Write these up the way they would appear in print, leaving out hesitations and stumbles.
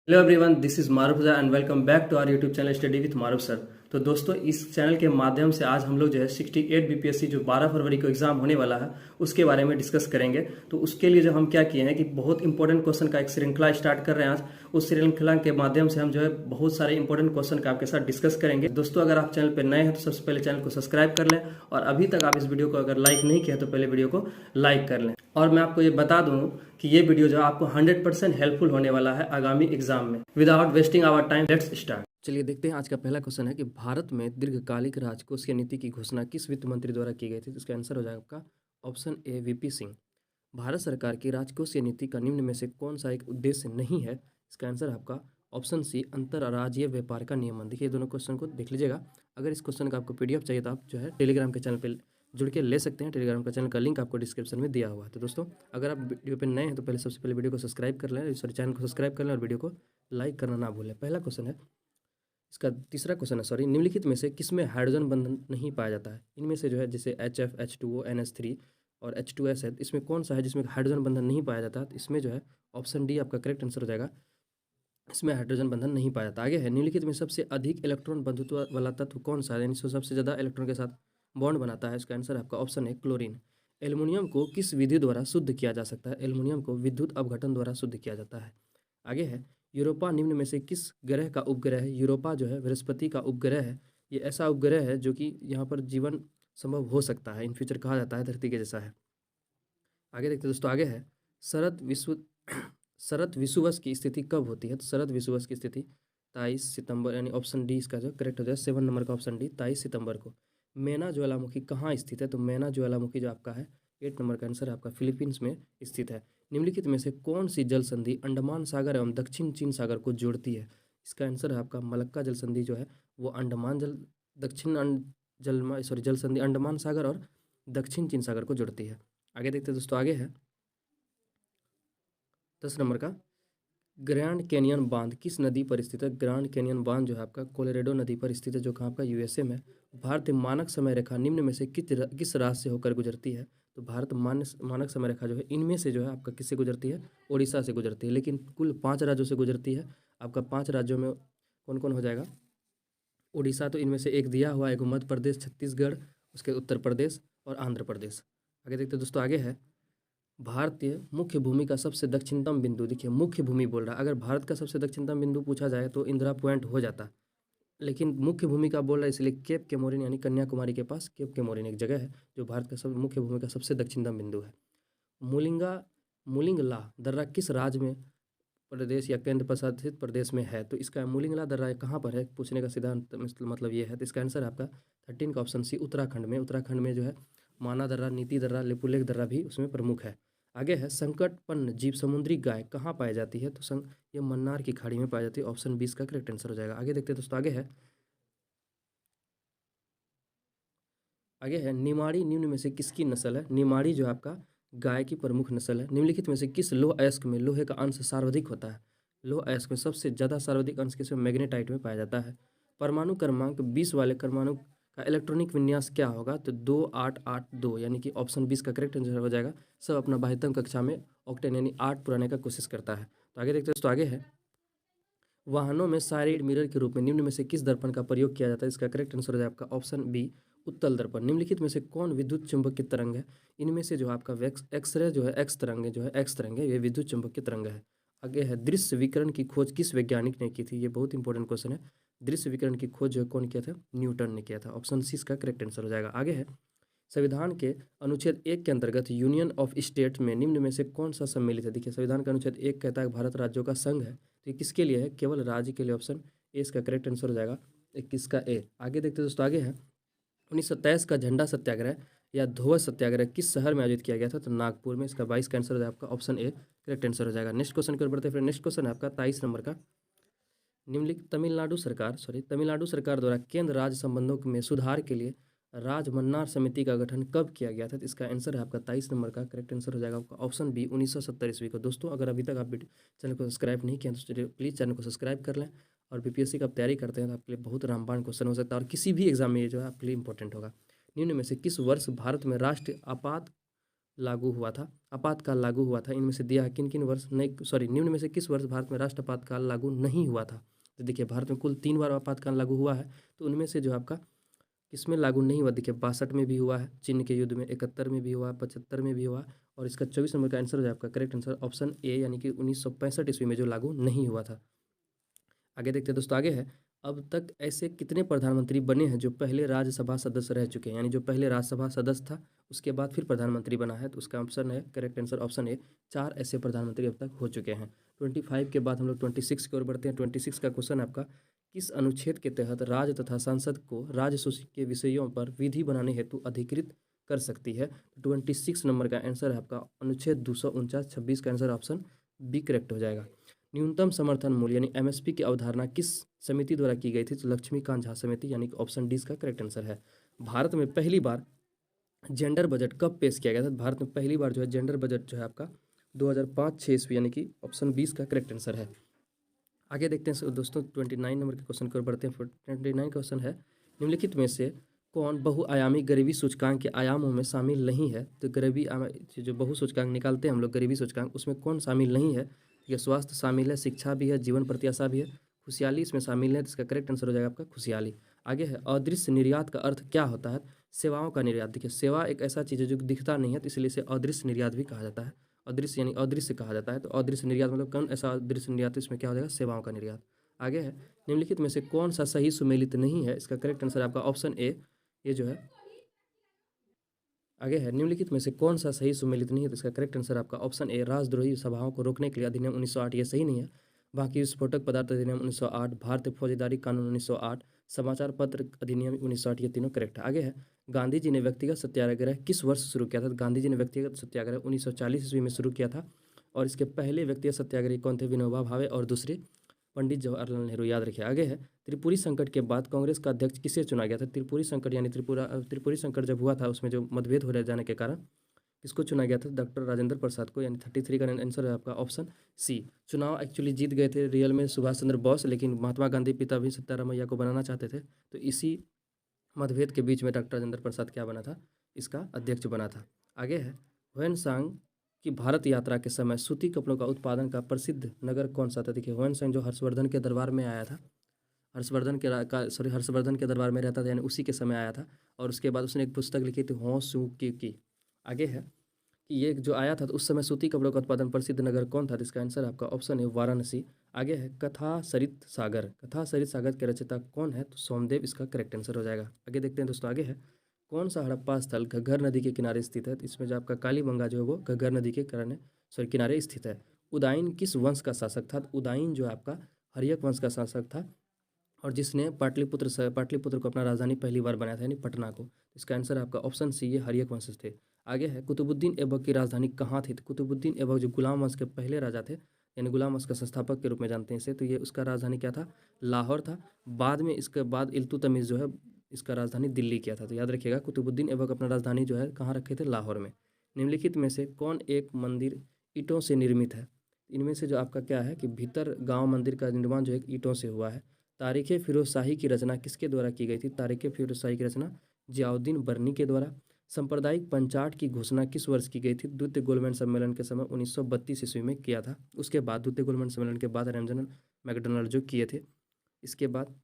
Hello everyone, this is Maroof and welcome back to our YouTube channel study with Maroof sir. तो दोस्तों, इस channel के माध्यम से आज हम लोग जो है 68 बीपीएससी जो 12 फरवरी को एग्जाम होने वाला है उसके बारे में डिस्कस करेंगे। तो उसके लिए जो हम क्या किए हैं कि बहुत इंपॉर्टेंट क्वेश्चन का एक श्रृंखला स्टार्ट कर रहे हैं आज। उस श्रृंखला के माध्यम से हम जो है बहुत सारे इंपॉर्टेंट क्वेश्चन का आपके साथ डिस्कस करेंगे। दोस्तों, अगर आप चैनल पर नए हैं तो सबसे पहले चैनल को सब्सक्राइब कर लें, और अभी तक आप इस वीडियो को अगर लाइक नहीं किया तो पहले वीडियो को लाइक कर लें। और मैं आपको ये बता दूं कि ये वीडियो जो आपको 100% हेल्पफुल होने वाला है आगामी एग्जाम में। Without wasting our time, let's start. चलिए देखते हैं। आज का पहला क्वेश्चन है कि भारत में दीर्घकालिक राजकोषीय नीति की घोषणा किस वित्त मंत्री द्वारा की गई थी। तो इसका आंसर हो जाएगा आपका option A, VP Singh. Bharat सरकार की राजकोषीय नीति का निम्न में से कौन सा एक उद्देश्य नहीं है। इसका आंसर आपका ऑप्शन सी, अंतर्राज्यीय व्यापार का नियमन। देखिए दोनों क्वेश्चन को देख लीजिएगा। अगर इस क्वेश्चन का आपको पीडीएफ चाहिए तो आप जो है टेलीग्राम के चैनल पर जुड़ के ले सकते हैं। टेलीग्राम का चैनल का लिंक आपको डिस्क्रिप्शन में दिया हुआ है। तो दोस्तों, अगर आप वीडियो पे नए हैं तो सबसे पहले वीडियो को सब्सक्राइब कर लें, सॉरी चैनल को सब्सक्राइब कर लें और वीडियो को लाइक करना ना भूलें। पहला क्वेश्चन है, इसका तीसरा क्वेश्चन है, सॉरी, निम्नलिखित में से किसमें हाइड्रोजन बंधन नहीं पाया जाता है। इनमें से जो है जैसे HF, H2O, NH3 और H2S है, इसमें कौन सा है जिसमें हाइड्रोजन बंधन नहीं पाया जाता। तो इसमें जो है ऑप्शन डी आपका करेक्ट आंसर हो जाएगा। इसमें हाइड्रोजन बंधन नहीं पाया जाता। आगे है, निम्नलिखित में सबसे अधिक इलेक्ट्रॉन बंधुत्व वाला तत्व कौन सा है, यानी सबसे ज़्यादा इलेक्ट्रॉन के साथ बॉन्ड बनाता है। इसका आंसर आपका ऑप्शन है क्लोरीन। एल्युमिनियम को किस विधि द्वारा शुद्ध किया जा सकता है। एल्युमिनियम को विद्युत अपघटन द्वारा शुद्ध किया जाता है। आगे है, यूरोपा निम्न में से किस ग्रह का उपग्रह है। यूरोपा जो है बृहस्पति का उपग्रह है। ये ऐसा उपग्रह है जो कि यहाँ पर जीवन संभव हो सकता है, इन फ्यूचर कहा जाता है धरती के जैसा है। आगे देखते हैं दोस्तों। आगे है, शरद विषुवत की स्थिति कब होती है। तो शरद विषुवत की स्थिति 23 सितंबर, यानी ऑप्शन डी इसका जो करेक्ट हो जाए 7 नंबर का ऑप्शन डी, 23 सितंबर को। मैना ज्वालामुखी कहाँ स्थित है। तो मैना ज्वालामुखी जो आपका है 8 नंबर का आंसर है आपका, फिलीपींस में स्थित है। निम्नलिखित में से कौन सी जल संधि अंडमान सागर एवं दक्षिण चीन सागर को जोड़ती है। इसका आंसर है आपका मलक्का जल संधि जो है वो अंडमान जल दक्षिण जल संधि अंडमान सागर और दक्षिण चीन सागर को जोड़ती है। आगे देखते हैं दोस्तों। आगे है 10 नंबर का, ग्रैंड कैनियन बांध किस नदी पर स्थित है। ग्रैंड कैनियन बांध जो है आपका कोलोराडो नदी पर स्थित है, जो कहाँ आपका यूएसए में। भारतीय मानक समय रेखा निम्न में से किस राज्य से होकर गुजरती है। तो भारत मानक समय रेखा जो है इनमें से जो है आपका किससे गुजरती है, उड़ीसा से गुजरती है। लेकिन कुल 5 राज्यों से गुजरती है। आपका 5 राज्यों में कौन कौन हो जाएगा। उड़ीसा तो इनमें से एक दिया हुआ है, मध्य प्रदेश, छत्तीसगढ़, उसके उत्तर प्रदेश और आंध्र प्रदेश। आगे देखते हैं दोस्तों। आगे है, भारतीय मुख्य भूमि का सबसे दक्षिणतम बिंदु। देखिए मुख्य भूमि बोल रहा है, अगर भारत का सबसे दक्षिणतम बिंदु पूछा जाए तो इंदिरा पॉइंट हो जाता, लेकिन मुख्य भूमि का बोल रहा है इसलिए केप केमोरिन, यानी कन्याकुमारी के पास केप केमोरिन एक जगह है जो भारत का सब मुख्य भूमि का सबसे दक्षिणतम बिंदु है। मुलिंगला दर्रा किस राज्य में, प्रदेश या केंद्र प्रशासित प्रदेश में है। तो इसका मुलिंगला दर्रा कहाँ पर है पूछने का सिद्धांत मतलब ये है। तो इसका आंसर आपका 13 का ऑप्शन सी, उत्तराखंड में। उत्तराखंड में जो है माना दर्रा, नीति दर्रा, लिपुलेख दर्रा भी उसमें प्रमुख है। आगे है, संकटपन्न जीव समुद्री गाय कहाँ पाई जाती है। तो ये मन्नार की खाड़ी में पाई जाती है। ऑप्शन 20 का करेक्ट आंसर हो जाएगा। आगे देखते हैं दोस्तों। आगे है, निमाड़ी निम्न में से किसकी नस्ल है। निमाड़ी जो आपका गाय की प्रमुख नस्ल है। निम्नलिखित में से किस लोह अयस्क में लोहे का अंश सर्वाधिक होता है। लोह अयस्क में सबसे ज़्यादा सर्वाधिक अंश किसमें, मैग्नेटाइट में पाया जाता है। परमाणु क्रमांक 20 वाले परमाणु का इलेक्ट्रॉनिक विन्यास क्या होगा। तो 2882, यानी कि ऑप्शन 20 का करेक्ट आंसर हो जाएगा। सब अपना 22वीं कक्षा में ऑक्टेन यानी 8 पुराने का कोशिश करता है। तो आगे देखते हैं दोस्तों। आगे है, वाहनों में साइड मिरर के रूप में निम्न में से किस दर्पण का प्रयोग किया जाता है। इसका करेक्ट आंसर हो जाए आपका ऑप्शन बी, उत्तल दर्पण। निम्नलिखित में से कौन विद्युत चुंबकीय तरंग है। इनमें से जो आपका एक्सरे जो है एक्स तरंग है, ये विद्युत चुंबकीय तरंग है। आगे है, दृश्य विकिरण की खोज किस वैज्ञानिक ने की थी। ये बहुत इंपॉर्टेंट क्वेश्चन है। दृश्य विकिरण की खोज जो कौन किया था, न्यूटन ने किया था। ऑप्शन सी इसका करेक्ट आंसर हो जाएगा। आगे है, संविधान के अनुच्छेद 1 के अंतर्गत यूनियन ऑफ स्टेट में निम्न में से कौन सा सम्मिलित है। देखिए संविधान का अनुच्छेद 1 कहता है भारत राज्यों का संघ है, तो ये किसके लिए है, केवल राज्य के लिए। ऑप्शन ए इसका करेक्ट आंसर हो जाएगा 21 का ए। आगे देखते हैं दोस्तों। आगे है, 1927 का झंडा सत्याग्रह या ध्वज सत्याग्रह किस शहर में आयोजित किया गया था। तो नागपुर में। इसका 22 का आंसर हो जाएगा आपका ऑप्शन ए करेक्ट आंसर हो जाएगा। नेक्स्ट क्वेश्चन की ओर बढ़ते हैं। फिर नेक्स्ट क्वेश्चन है आपका 23 नंबर का, निम्नलिखित तमिलनाडु सरकार द्वारा केंद्र राज्य संबंधों में सुधार के लिए राजमन्नार समिति का गठन कब किया गया था। तो इसका आंसर है आपका 23 नंबर का करेक्ट आंसर हो जाएगा आपका ऑप्शन बी, 1970 ईस्वी को। दोस्तों, अगर अभी तक आप चैनल को सब्सक्राइब नहीं किया तो प्लीज़ चैनल को सब्सक्राइब कर लें। और बीपीएससी का आप तैयारी करते हैं तो आपके लिए बहुत रामबाण क्वेश्चन हो सकता है और किसी भी एग्जाम में ये जो है आपके लिए इंपॉर्टेंट होगा। निम्न में से किस वर्ष भारत में राष्ट्रीय आपात लागू हुआ था, आपातकाल लागू हुआ था, इनमें से दिया है किन किन वर्ष नहीं, सॉरी, निम्न में से किस वर्ष भारत में राष्ट्र आपातकाल लागू नहीं हुआ था। तो देखिए भारत में कुल 3 बार आपातकाल लागू हुआ है, तो उनमें से जो आपका किसमें लागू नहीं हुआ, देखिए 62 में भी हुआ है चीन के युद्ध में, 71 में भी हुआ, 75 में भी हुआ, और इसका 24 नंबर का आंसर हो जाए आपका करेक्ट आंसर ऑप्शन ए, यानी कि 1965 ईस्वी में जो लागू नहीं हुआ था। आगे देखते हैं दोस्तों, आगे है, अब तक ऐसे कितने प्रधानमंत्री बने हैं जो पहले राज्यसभा सदस्य रह चुके हैं, यानी जो पहले राज्यसभा सदस्य था उसके बाद फिर प्रधानमंत्री बना है, तो उसका ऑप्शन है करेक्ट आंसर ऑप्शन ए, 4 ऐसे प्रधानमंत्री अब तक हो चुके हैं। 25 के बाद हम लोग 26 की ओर बढ़ते हैं। 26 का क्वेश्चन आपका, किस अनुच्छेद के तहत राज्य तथा संसद को राजसूची के विषयों पर विधि बनाने हेतु अधिकृत कर सकती है। 26 नंबर का आंसर है आपका अनुच्छेद 249, 26 का आंसर ऑप्शन बी करेक्ट हो जाएगा। न्यूनतम समर्थन मूल्य यानी एमएसपी की अवधारणा किस समिति द्वारा की गई थी, तो लक्ष्मीकांत झा समिति, यानी कि ऑप्शन डी इसका करेक्ट आंसर है। भारत में पहली बार जेंडर बजट कब पेश किया गया था, भारत में पहली बार जो है जेंडर बजट जो है आपका 2005-6 ईस्वी, यानी कि ऑप्शन 20 का करेक्ट आंसर है। आगे देखते हैं दोस्तों 29 नंबर के क्वेश्चन की ओर बढ़ते हैं। 29 क्वेश्चन है, निम्नलिखित में से कौन बहुआयामी गरीबी सूचकांक के आयामों में शामिल नहीं है। तो गरीबी जो बहु सूचकांक निकालते हैं हम लोग गरीबी सूचकांक, उसमें कौन शामिल नहीं है, ये स्वास्थ्य शामिल है, शिक्षा भी है, जीवन प्रत्याशा भी है, खुशहाली इसमें शामिल है, तो इसका करेक्ट आंसर हो जाएगा आपका खुशहाली। आगे है, अदृश्य निर्यात का अर्थ क्या होता है, सेवाओं का निर्यात। देखिए सेवा एक ऐसा चीज़ है जो दिखता नहीं है, तो इसलिए इसे अदृश्य निर्यात भी कहा जाता है, अदृश्य यानी अदृश्य कहा जाता है, तो अदृश्य निर्यात मतलब कौन ऐसा अदृश्य निर्यात, इसमें क्या हो जाएगा सेवाओं का निर्यात। आगे है, निम्नलिखित में से कौन सा सही सुमेलित नहीं है, इसका करेक्ट आंसर आपका ऑप्शन ए, ये जो है। आगे है, निम्नलिखित में से कौन सा सही सुमेलित नहीं है, तो इसका करेक्ट आंसर आपका ऑप्शन ए, राजद्रोही सभाओं को रोकने के लिए अधिनियम 1908, ये सही नहीं है। बाकी विस्फोटक पदार्थ अधिनियम 1908, भारतीय फौजदारी कानून 1908, समाचार पत्र अधिनियम 1908, ये तीनों करेक्ट है। आगे है, गांधी जी ने व्यक्तिगत सत्याग्रह किस वर्ष शुरू किया था, तो गांधी जी ने व्यक्तिगत सत्याग्रह 1940 ईस्वी में शुरू किया था, और इसके पहले व्यक्तिगत सत्याग्रही कौन थे, विनोबा भावे, और दूसरे पंडित जवाहरलाल नेहरू, याद रखिए। आगे है, त्रिपुरी संकट के बाद कांग्रेस का अध्यक्ष किसे चुना गया था, त्रिपुरी संकट यानी त्रिपुरी संकट जब हुआ था उसमें जो मतभेद हो रह जाने के कारण किसको चुना गया था, डॉक्टर राजेंद्र प्रसाद को, यानी 33 का आंसर है आपका ऑप्शन सी। चुनाव एक्चुअली जीत गए थे रियल में सुभाष चंद्र बोस, लेकिन महात्मा गांधी पिता भी सिद्धारमैया को बनाना चाहते थे, तो इसी मतभेद के बीच में डॉक्टर राजेंद्र प्रसाद क्या बना था, इसका अध्यक्ष बना था। आगे है, ह्वेनसांग की भारत यात्रा के समय सूती कपड़ों का उत्पादन का प्रसिद्ध नगर कौन सा था। देखिए ह्वेनसांग जो हर्षवर्धन के दरबार में आया था, हर्षवर्धन के दरबार में रहता था, यानी उसी के समय आया था, और उसके बाद उसने एक पुस्तक लिखी थी हो सू की। आगे है कि ये जो आया था तो उस समय सूती कपड़ों का उत्पादन प्रसिद्ध नगर कौन था, इसका आंसर आपका ऑप्शन है वाराणसी। आगे है, कथा सरित सागर के रचयिता कौन है, तो सोमदेव इसका करेक्ट आंसर हो जाएगा। आगे देखते हैं दोस्तों, आगे है, कौन सा हड़प्पा स्थल घग्गर नदी के किनारे स्थित है, तो इसमें जो आपका कालीबंगा जो है वो घग्गर नदी के किनारे स्थित है। उदाइन किस वंश का शासक था, उदाइन जो आपका हर्यक वंश का शासक था, और जिसने पाटलिपुत्र को अपना राजधानी पहली बार बनाया था, यानी पटना को। इसका आंसर आपका ऑप्शन सी, ये हर्यक वंश थे। आगे है, कुतुबुद्दीन ऐबक की राजधानी कहाँ थी, तो कुतुबुद्दीन ऐबक जो गुलाम वंश के पहले राजा थे, यानी गुलाम वंश का संस्थापक के रूप में जानते हैं इसे, तो ये उसका राजधानी क्या था, लाहौर था। बाद में इसके बाद इल्तुतमिश जो है इसका राजधानी दिल्ली किया था, तो याद रखिएगा कुतुबुद्दीन ऐबक अपना राजधानी जो है कहाँ रखे थे, लाहौर में। निम्नलिखित में से कौन एक मंदिर ईंटों से निर्मित है, इनमें से जो आपका क्या है कि भीतर गांव मंदिर का निर्माण जो है ईंटों से हुआ है। तारीख़ फिरोजशाही की रचना किसके द्वारा की गई थी, तारीख़ फिरोजशाही की रचना जियाउद्दीन बर्नी के द्वारा। सांप्रदायिक पंचाट की घोषणा किस वर्ष की गई थी, द्वितीय गोलमेज सम्मेलन के समय 1932 ईस्वी में किया था। उसके बाद द्वितीय गोलमेज सम्मेलन के बाद रंजन मैकडोनाल्ड जो किए थे। इसके बाद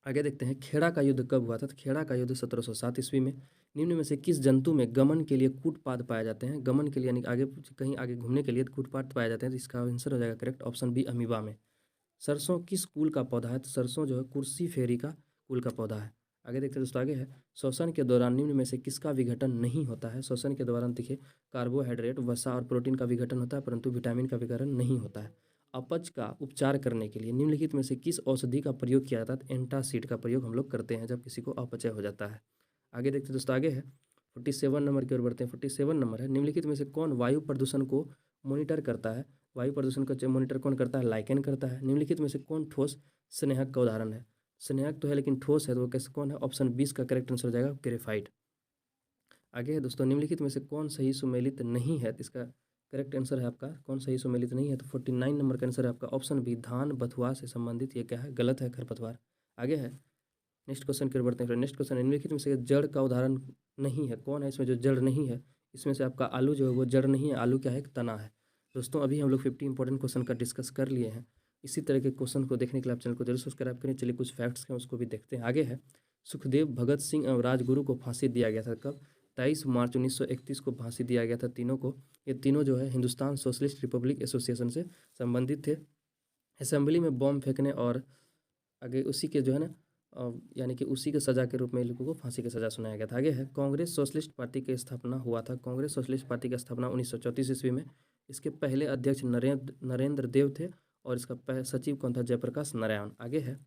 आगे देखते हैं, खेड़ा का युद्ध कब हुआ था, तो खेड़ा का युद्ध 1707 ईस्वी में। निम्न में से किस जंतु में गमन के लिए कूटपाद पाए जाते हैं, गमन के लिए यानी आगे कहीं आगे घूमने के लिए कूटपाद पाए जाते हैं, तो इसका आंसर हो जाएगा करेक्ट ऑप्शन बी, अमीबा में। सरसों किस कुल का पौधा है, तो सरसों जो है कुर्सी फेरी का कुल का पौधा है। आगे देखते हैं दोस्तों, आगे है, श्वसन के दौरान निम्न में से किसका विघटन नहीं होता है। श्वसन के दौरान देखिए कार्बोहाइड्रेट, वसा और प्रोटीन का विघटन होता है, परंतु विटामिन का विघटन नहीं होता है। अपच का उपचार करने के लिए निम्नलिखित में से किस औषधि का प्रयोग किया जाता है, एंटासिड का प्रयोग हम लोग करते हैं जब किसी को अपचय हो जाता है। आगे देखते हैं दोस्तों, आगे है 47 नंबर की ओर बढ़ते हैं। 47 नंबर है, निम्नलिखित में से कौन वायु प्रदूषण को मॉनिटर करता है, वायु प्रदूषण का मॉनिटर कौन करता है, लाइकेन करता है। निम्नलिखित में से कौन ठोस स्नेहक का उदाहरण है, स्नेहक तो है लेकिन ठोस है, तो वो कैसे कौन है, ऑप्शन 20 का करेक्ट आंसर हो जाएगा ग्रेफाइट। आगे है दोस्तों, निम्नलिखित में से कौन सही सुमेलित नहीं है, तो इसका करेक्ट आंसर है आपका कौन सही सुमेलित नहीं है, तो 49 नंबर का आंसर है आपका ऑप्शन बी, धान बथुआ से संबंधित ये क्या है, गलत है, खरपतवार। आगे है, नेक्स्ट क्वेश्चन की ओर बढ़ते हैं। नेक्स्ट क्वेश्चन, निम्नलिखित में से जड़ का उदाहरण नहीं है, कौन है इसमें जो जड़ नहीं है, इसमें से आपका आलू जो है वो जड़ नहीं है, आलू क्या है, एक तना है। दोस्तों अभी हम लोग 50 इंपॉर्टेंट क्वेश्चन का डिस्कस कर लिए हैं। इसी तरह के क्वेश्चन को देखने के लिए आप चैनल को जरूर सब्सक्राइब करें। चलिए कुछ फैक्ट्स हैं उसको भी देखते हैं। आगे है, सुखदेव, भगत सिंह और राजगुरु को फांसी दिया गया था कब? 23 मार्च 1931 को फांसी दिया गया था तीनों को। ये तीनों जो है हिंदुस्तान सोशलिस्ट रिपब्लिक एसोसिएशन से संबंधित थे। असेंबली में बॉम्ब फेंकने और आगे उसी के जो है ना यानी कि उसी के सज़ा के रूप में इन लोगों को फांसी की सज़ा सुनाया गया था। आगे है, कांग्रेस सोशलिस्ट पार्टी की स्थापना हुआ था। कांग्रेस सोशलिस्ट पार्टी की स्थापना 1934 ईस्वी में। इसके पहले अध्यक्ष नरेंद्र देव थे और इसका सचिव कौन था? जयप्रकाश नारायण। आगे है,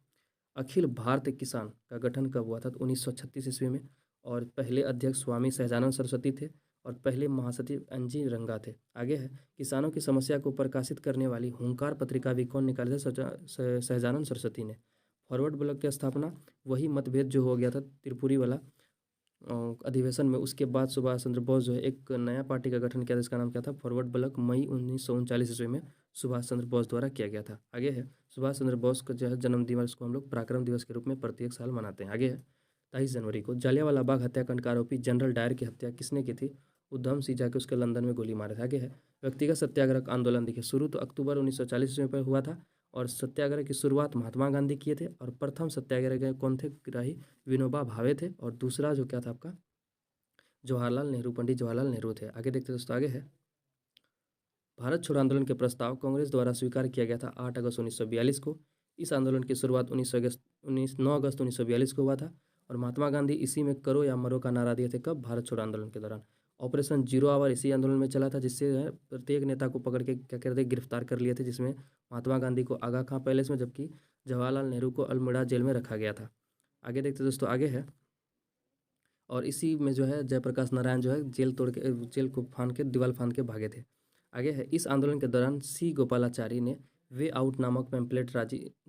अखिल भारतीय किसान का गठन कब हुआ था? तो 1936 ईस्वी में। और पहले अध्यक्ष स्वामी सहजानंद सरस्वती थे और पहले महासचिव एनजी रंगा थे। आगे है, किसानों की समस्या को प्रकाशित करने वाली हुंकार पत्रिका भी कौन निकाले थे? सहजानंद सरस्वती ने। फॉरवर्ड ब्लॉक की स्थापना, वही मतभेद जो हो गया था त्रिपुरी वाला अधिवेशन में, उसके बाद सुभाष चंद्र बोस जो है एक नया पार्टी का गठन किया था। इसका नाम क्या था? Forward block. मई 1939 ईस्वी में सुभाष चंद्र बोस द्वारा किया गया था। आगे है, सुभाष चंद्र बोस का जो है जन्म दिवस को हम लोग पराक्रम दिवस के रूप में प्रत्येक साल मनाते हैं। आगे है, 23 जनवरी को जालियांवाला बाग हत्याकांड का आरोपी जनरल डायर की हत्या किसने की थी? उधम सिंह जाके उसके लंदन में गोली मारे थे। आगे है, व्यक्तिगत सत्याग्रह आंदोलन देखिए, शुरू तो अक्टूबर 1940 ईस्वी में हुआ था और सत्याग्रह की शुरुआत महात्मा गांधी किए थे और प्रथम सत्याग्रह कौन थे? ग्राही विनोबा भावे थे और दूसरा जो क्या था आपका? जवाहरलाल नेहरू, पंडित जवाहरलाल नेहरू थे। आगे देखते दोस्तों। आगे है, भारत छोड़ो आंदोलन के प्रस्ताव कांग्रेस द्वारा स्वीकार किया गया था 8 अगस्त 1942 को। इस आंदोलन की शुरुआत 9 अगस्त 1942 को हुआ था और महात्मा गांधी इसी में करो या मरो का नारा दिए थे। कब? भारत छोड़ो आंदोलन के दौरान। ऑपरेशन जीरो आवर इसी आंदोलन में चला था, जिससे प्रत्येक नेता को पकड़ के क्या कहते गिरफ्तार कर लिए थे, जिसमें महात्मा गांधी को आगा खां पैलेस में जबकि जवाहरलाल नेहरू को अल्मोड़ा जेल में रखा गया था। आगे देखते दोस्तों। आगे है, और इसी में जो है जयप्रकाश नारायण जो है जेल को फांद के दीवार फांद के भागे थे। आगे है, इस आंदोलन के दौरान सी गोपालाचारी ने वे आउट नामक पैम्पलेट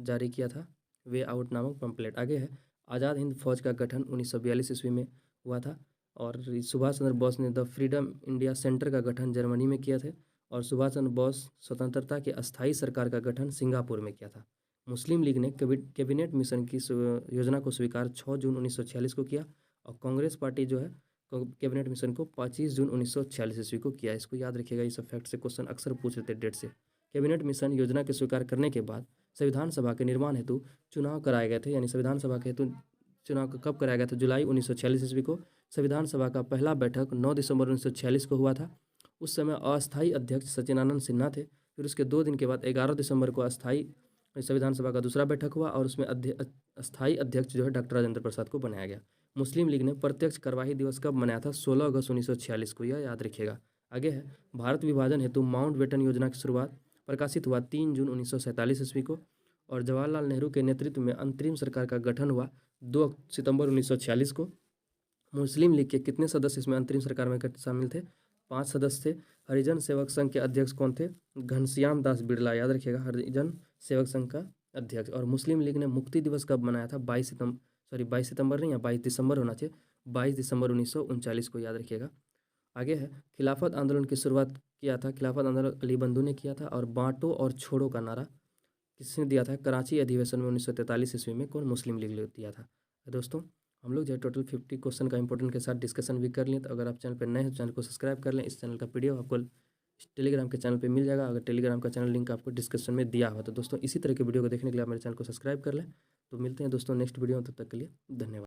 जारी किया था। वे आउट नामक पैम्पलेट। आगे है, आज़ाद हिंद फौज का गठन 1942 ईस्वी में हुआ था और सुभाष चंद्र बोस ने द फ्रीडम इंडिया सेंटर का गठन जर्मनी में किया था और सुभाष चंद्र बोस स्वतंत्रता की अस्थायी सरकार का गठन सिंगापुर में किया था। मुस्लिम लीग ने कैबिनेट मिशन की योजना को स्वीकार 6 जून 1946 को किया और कांग्रेस पार्टी जो है कैबिनेट मिशन को 25 जून 1946 ईस्वी को किया। इसको याद रखिएगा, ये सब फैक्ट से क्वेश्चन अक्सर पूछ लेते डेट से। कैबिनेट मिशन योजना के स्वीकार करने के बाद संविधान सभा के निर्माण हेतु चुनाव कराए गए थे। यानी संविधान सभा के हेतु चुनाव कब कराया गया था? जुलाई 1946 ईस्वी को। संविधान सभा का पहला बैठक 9 दिसंबर 1946 को हुआ था। उस समय अस्थायी अध्यक्ष सचिदानंद सिन्हा थे। फिर उसके 2 दिन के बाद 11 दिसंबर को अस्थायी संविधान सभा का दूसरा बैठक हुआ और उसमें अस्थायी अध्यक्ष जो है डॉक्टर राजेंद्र प्रसाद को बनाया गया। मुस्लिम लीग ने प्रत्यक्ष कार्यवाही दिवस कब मनाया था? 16 अगस्त 1946 को, यह याद रखिएगा। आगे है, भारत विभाजन हेतु माउंट बेटन योजना की शुरुआत प्रकाशित हुआ 3 जून 1947 ईस्वी को और जवाहरलाल नेहरू के नेतृत्व में अंतरिम सरकार का गठन हुआ 2 सितंबर 1946 को। मुस्लिम लीग के कितने सदस्य इसमें अंतरिम सरकार में शामिल थे? 5 सदस्य थे। हरिजन सेवक संघ के अध्यक्ष कौन थे? घनश्याम दास बिरला, याद रखिएगा, हरिजन सेवक संघ का अध्यक्ष। और मुस्लिम लीग ने मुक्ति दिवस कब मनाया था? 22 सितंबर नहीं, या 22 दिसंबर होना चाहिए, 22 दिसंबर 1939 को, याद रखिएगा। आगे है, खिलाफत आंदोलन की शुरुआत किया था, खिलाफत आंदोलन अली बंधु ने किया था और बांटो और छोड़ो का नारा किसने दिया था? कराची अधिवेशन में 1943 ईस्वी में कौन? मुस्लिम लीग ने दिया था। दोस्तों हम लोग जो है टोटल 50 क्वेश्चन का इंपॉर्टेंट के साथ डिस्कशन भी कर लिए। तो अगर आप चैनल पर नए हैं, चैनल को सब्सक्राइब कर लें। इस चैनल का पीडीएफ आपको टेलीग्राम के चैनल पे मिल जाएगा। अगर टेलीग्राम का चैनल लिंक आपको डिस्क्रिप्शन में दिया हुआ। तो दोस्तों इसी तरह के वीडियो को देखने के लिए आप मेरे चैनल को सब्सक्राइब कर लें। तो मिलते हैं दोस्तों नेक्स्ट वीडियो में, तब तक के लिए धन्यवाद।